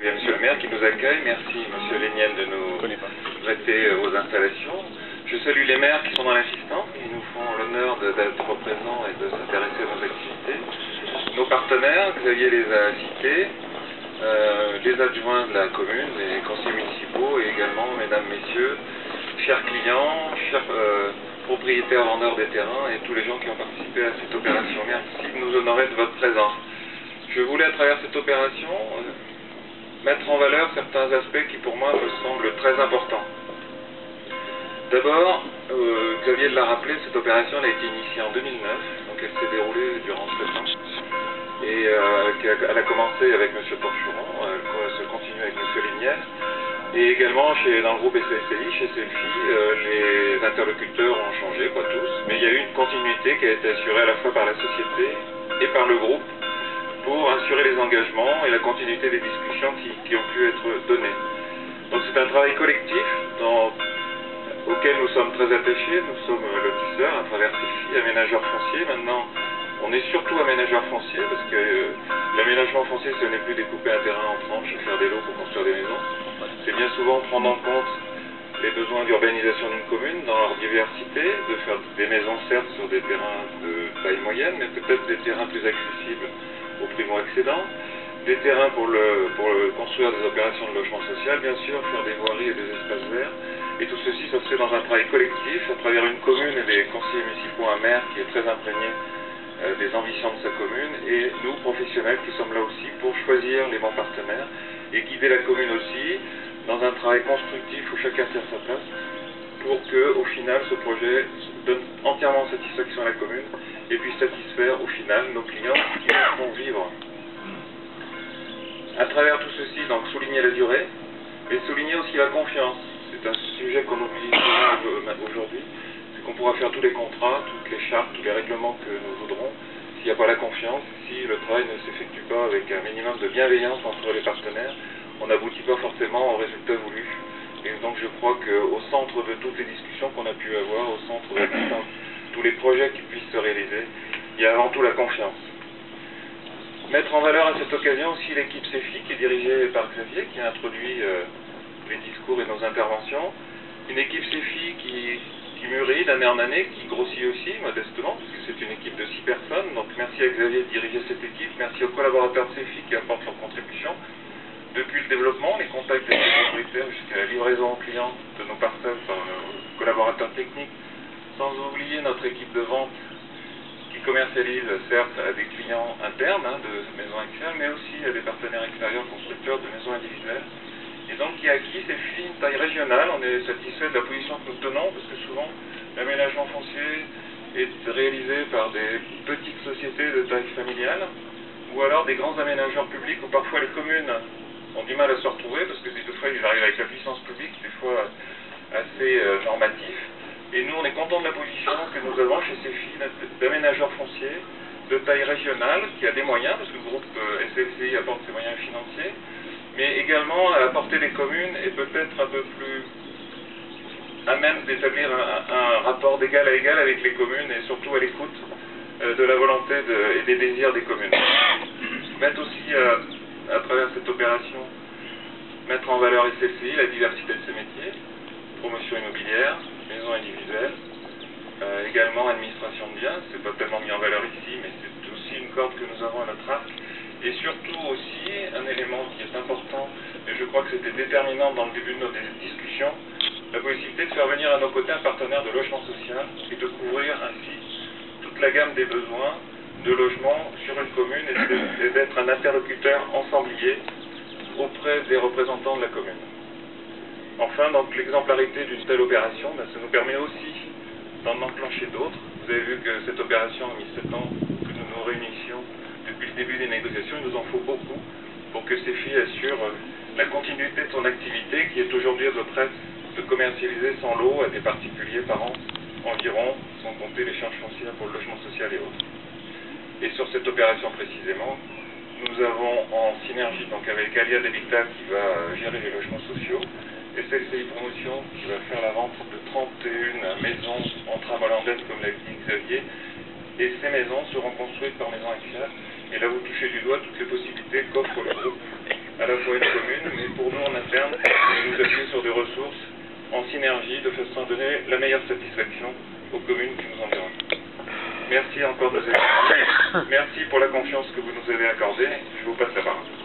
Bien, monsieur le maire qui nous accueille, merci monsieur Léniel de nous prêter vos installations. Je salue les maires qui sont dans l'assistance, qui nous font l'honneur d'être présents et de s'intéresser à nos activités. Nos partenaires, Xavier les a cités, les adjoints de la commune, les conseillers municipaux et également, mesdames, messieurs, chers clients, chers propriétaires vendeurs des terrains et tous les gens qui ont participé à cette opération. Merci de nous honorer de votre présence. Je voulais à travers cette opération mettre en valeur certains aspects qui pour moi me semblent très importants. D'abord, Xavier l'a rappelé, cette opération a été initiée en 2009, donc elle s'est déroulée durant 7 ans. Et elle a commencé avec M. Porcheron, elle se continue avec M. Lignel, et également dans le groupe SCSI, chez Selfie, les interlocuteurs ont changé, pas tous, mais il y a eu une continuité qui a été assurée à la fois par la société et par le groupe pour assurer les engagements et la continuité des discussions qui ont pu être données. Donc c'est un travail collectif auquel nous sommes très attachés. Nous sommes lotisseurs à travers Selfie, aménageurs fonciers. Maintenant, on est surtout aménageurs fonciers parce que l'aménagement foncier, ce n'est plus découper un terrain en tranches et faire des lots pour construire des maisons. C'est bien souvent prendre en compte les besoins d'urbanisation d'une commune dans leur diversité, de faire des maisons certes sur des terrains de taille moyenne, mais peut-être des terrains plus accessibles aux primo-accédants, des terrains pour construire des opérations de logement social, bien sûr, faire des voiries et des espaces verts. Et tout ceci, ça se fait dans un travail collectif, à travers une commune et des conseillers municipaux, un maire qui est très imprégné des ambitions de sa commune, et nous, professionnels, qui sommes là aussi pour choisir les bons partenaires et guider la commune aussi dans un travail constructif où chacun tient sa place pour que, au final, ce projet donne entièrement satisfaction à la commune et puisse satisfaire, au final, nos clients qui nous font vivre. À travers tout ceci, donc, souligner la durée, mais souligner aussi la confiance. C'est un sujet qu'on oublie souvent aujourd'hui, c'est qu'on pourra faire tous les contrats, toutes les chartes, tous les règlements que nous voudrons. S'il n'y a pas la confiance, si le travail ne s'effectue pas avec un minimum de bienveillance entre les partenaires, on n'aboutit pas forcément au résultat voulu. Et donc je crois qu'au centre de toutes les discussions qu'on a pu avoir, au centre de tous les projets qui puissent se réaliser, il y a avant tout la confiance. Mettre en valeur à cette occasion aussi l'équipe CEFI qui est dirigée par Xavier, qui a introduit les discours et nos interventions. Une équipe CEFI qui mûrit d'année en année, qui grossit aussi modestement, puisque c'est une équipe de 6 personnes. Donc merci à Xavier de diriger cette équipe, merci aux collaborateurs de CEFI qui apportent leur contribution. Depuis le développement, les contacts avec les propriétaires jusqu'à la livraison aux clients de nos parcelles par nos collaborateurs techniques, sans oublier notre équipe de vente qui commercialise certes à des clients internes de maisons axiales, mais aussi à des partenaires extérieurs constructeurs de maisons individuelles. Et donc qui a acquis ces filles une taille régionale. On est satisfait de la position que nous tenons parce que souvent l'aménagement foncier est réalisé par des petites sociétés de taille familiale ou alors des grands aménageurs publics où parfois les communes ont du mal à se retrouver parce que toutefois ils arrivent avec la puissance publique, des fois assez normatif. Et nous on est contents de la position que nous avons chez ces filles d'aménageurs fonciers de taille régionale qui a des moyens parce que le groupe SLCI apporte ses moyens financiers, mais également à apporter des communes et peut-être un peu plus à même d'établir un rapport d'égal à égal avec les communes et surtout à l'écoute de la volonté et des désirs des communes. Mettre aussi à travers cette opération, mettre en valeur SLCI, la diversité de ses métiers, promotion immobilière, maison individuelle, également administration de biens, c'est pas tellement mis en valeur ici, mais c'est aussi une corde que nous avons à notre arc. Et surtout aussi, un élément qui est important, et je crois que c'était déterminant dans le début de nos discussions, la possibilité de faire venir à nos côtés un partenaire de logement social et de couvrir ainsi toute la gamme des besoins de logement sur une commune et d'être un interlocuteur ensemblier auprès des représentants de la commune. Enfin, donc l'exemplarité d'une telle opération, ça nous permet aussi d'en enclencher d'autres. Vous avez vu que cette opération a mis 7 ans que nous nous réunissions depuis le début des négociations. Il nous en faut beaucoup pour que CEFI assure la continuité de son activité qui est aujourd'hui à peu près de commercialiser son lot à des particuliers par an environ, sans compter les charges foncières pour le logement social et autres. Et sur cette opération précisément, nous avons en synergie donc avec Alia Delita qui va gérer les logements sociaux, et SLCI Promotion qui va faire la vente de 31 maisons en tram hollandaise comme l'a dit Xavier, et ces maisons seront construites par Maison Axiale, et là vous touchez du doigt toutes les possibilités qu'offre le groupe à la fois une commune, mais pour nous en interne, de nous appuyer sur des ressources en synergie, de façon à donner la meilleure satisfaction aux communes qui nous environnent. Merci encore de nous aider. Merci pour la confiance que vous nous avez accordée. Je vous passe la parole.